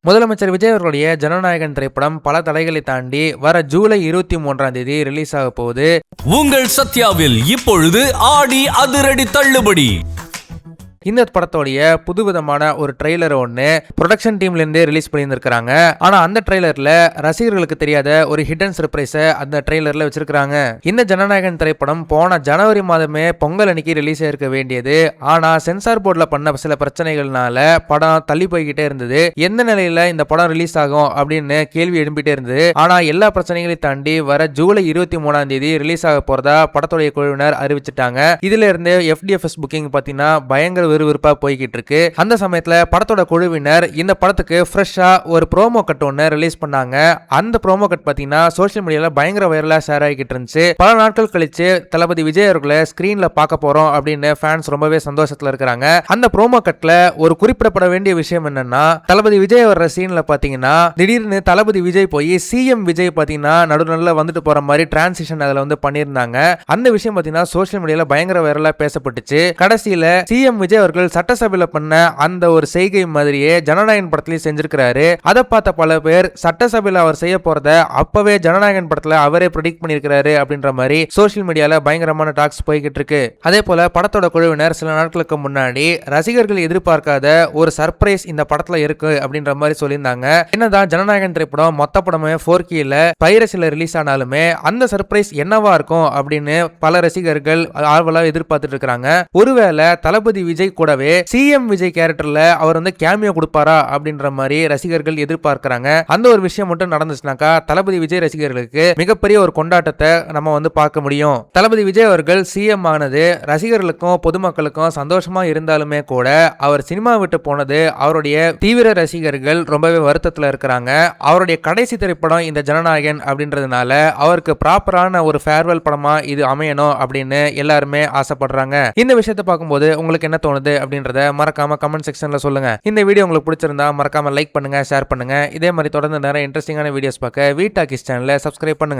முதலமைச்சர் விஜய் அவர்களுடைய ஜனநாயகன் திரைப்படம் பல தடைகளை தாண்டி வர ஜூலை 23 ரிலீஸ் ஆக போகுது. உங்கள் சத்யாவில் இப்பொழுது ஆடி அதிரடி தள்ளுபடி. இந்த படத்தோடைய புதுவிதமான ஒரு ட்ரெய்லர் ஒன்று ப்ரொடக்ஷன் டீம்ல இருந்தே ரிலீஸ் பண்ணியிருந்திருக்காங்க. ஆனா அந்த ட்ரெய்லர்ல ரசிகர்களுக்கு தெரியாத ஒரு ஹிடன் சர்ப்ரைஸை அந்த ட்ரெய்லர்ல வச்சிருக்காங்க. இந்த ஜனநாயகன் திரைப்படம் போன ஜனவரி மாதமே பொங்கல் அன்னைக்கு ரிலீஸ் ஆயிருக்க வேண்டியது. ஆனா சென்சார் போர்டில் பண்ண சில பிரச்சனைகள்னால படம் தள்ளி போய்கிட்டே இருந்தது. எந்த நிலையில இந்த படம் ரிலீஸ் ஆகும் அப்படின்னு கேள்வி எழுப்பிட்டே இருந்தது. ஆனா எல்லா பிரச்சனைகளையும் தாண்டி வர ஜூலை 23 ரிலீஸ் ஆக போறதா படத்துடைய குழுவினர் அறிவிச்சிட்டாங்க. இதுல இருந்து FDFS புக்கிங் பாத்தீங்கன்னா பயங்கர விறுவிறுப்பா போய்கிட்டு இருக்கு. அந்த சமயத்துல படத்தோட குழுவினர் இந்த படத்துக்கு ஃப்ரெஷ்ஷா ஒரு ப்ரோமோ கட் ஒன்று ரிலீஸ் பண்ணாங்க. அந்த ப்ரோமோ கட் பாத்தீங்கன்னா சோசியல் மீடியால பயங்கர வைரலா ஷேர் ஆகிட்டு இருந்துச்சு. பல நாட்கள் கழிச்சு தளபதி விஜய் அவர்களை ஸ்கிரீன்ல பார்க்க போறோம் அப்படின்னு ஃபேன்ஸ் ரொம்பவே சந்தோஷத்துல இருக்காங்க. அந்த ப்ரோமோ கட்ல ஒரு குறிப்பிடப்பட வேண்டிய விஷயம் என்னன்னா, தளபதி விஜய் வர்ற சீன்ல பாத்தீங்கன்னா திடீர்னு தளபதி விஜய் போய் CM விஜய் பாத்தீங்கன்னா நடுநடுல வந்துட்டு போற மாதிரி டிரான்சிஷன் அதுல வந்து பண்ணியிருந்தாங்க. அந்த விஷயம் பாத்தீங்கன்னா சோசியல் மீடியால பயங்கர வைரலா பேசப்பட்டுச்சு. கடைசியில CM விஜய் அவர்கள் சட்டசபையில பண்ண அந்த ஒரு செய்கை மாதிரியே ஜனநாயகன் படத்திலேயே செஞ்சிருக்கிறாரு. அதை பார்த்த பல பேர் சட்டசபையில அவர் செய்ய போறத அப்பவே ஜனநாயகன் படத்துல அவரே ப்ரெடிக்ட் பண்ணிருக்கிறாரு அப்படின்ற மாதிரி சோசியல் மீடியால பயங்கரமான டாக்ஸ் போய்கிட்டு இருக்கு. அதே போல படத்தோட குழுவினர் சில நாட்களுக்கு முன்னாடி ரசிகர்கள் எதிர்பார்க்காத ஒரு சர்ப்ரைஸ் இந்த படத்துல இருக்கு அப்படின்ற மாதிரி சொல்லியிருந்தாங்க. என்னதான் ஜனநாயகன் திரைப்படம் மொத்த படமே 4Kல பைரசில ரிலீஸ் ஆனாலுமே அந்த சர்ப்ரைஸ் என்னவா இருக்கும் அப்படின்னு பல ரசிகர்கள் ஆர்வலா எதிர்பார்த்துட்டு இருக்காங்க. ஒருவேளை தளபதி விஜய் கூடவே CM விஜய் கேரக்டர்ல அவர் வந்து கேமியோ கொடுப்பாரா அப்படின்ற மாதிரி ரசிகர்கள் எதிர்பார்க்கிறாங்க. அந்த ஒரு விஷயம் மட்டும் நடந்துச்சுனாக்கா தளபதி விஜய் ரசிகர்களுக்கு மிகப்பெரிய ஒரு கொண்டாட்டத்தை நம்ம வந்து பார்க்க முடியும். தளபதி விஜய் அவர்கள் CM ஆனது ரசிகர்களுக்கும் பொதுமக்களுக்கும் சந்தோஷமா இருந்தாலுமே கூட அவர் சினிமா விட்டு போனது அவருடைய தீவிர ரசிகர்கள் ரொம்பவே வருத்தத்துல இருக்கிறாங்க. அவருடைய கடைசி திரைப்படம் இந்த ஜனநாயகன் அப்படின்றதுனால அவருக்கு ப்ராப்பரான ஒரு ஃபேர்வெல் படமா இது அமையணும் அப்படின்னு எல்லாருமே ஆசைப்படுறாங்க. இந்த விஷயத்தை பார்க்கும்போது உங்களுக்கு என்ன தோணுது அப்படின்றத மறக்காம கமெண்ட் செக்ஷன்ல சொல்லுங்க. இந்த வீடியோ உங்களுக்கு பிடிச்சிருந்தா மறக்காம லைக் பண்ணுங்க, ஷேர் பண்ணுங்க. இதே மாதிரி தொடர்ந்து நிறைய இன்ட்ரெஸ்டிங்கான வீடியோஸ் பார்க்க வீட்டாக்கிஸ் சேனலை சப்ஸ்கிரைப் பண்ணுங்க.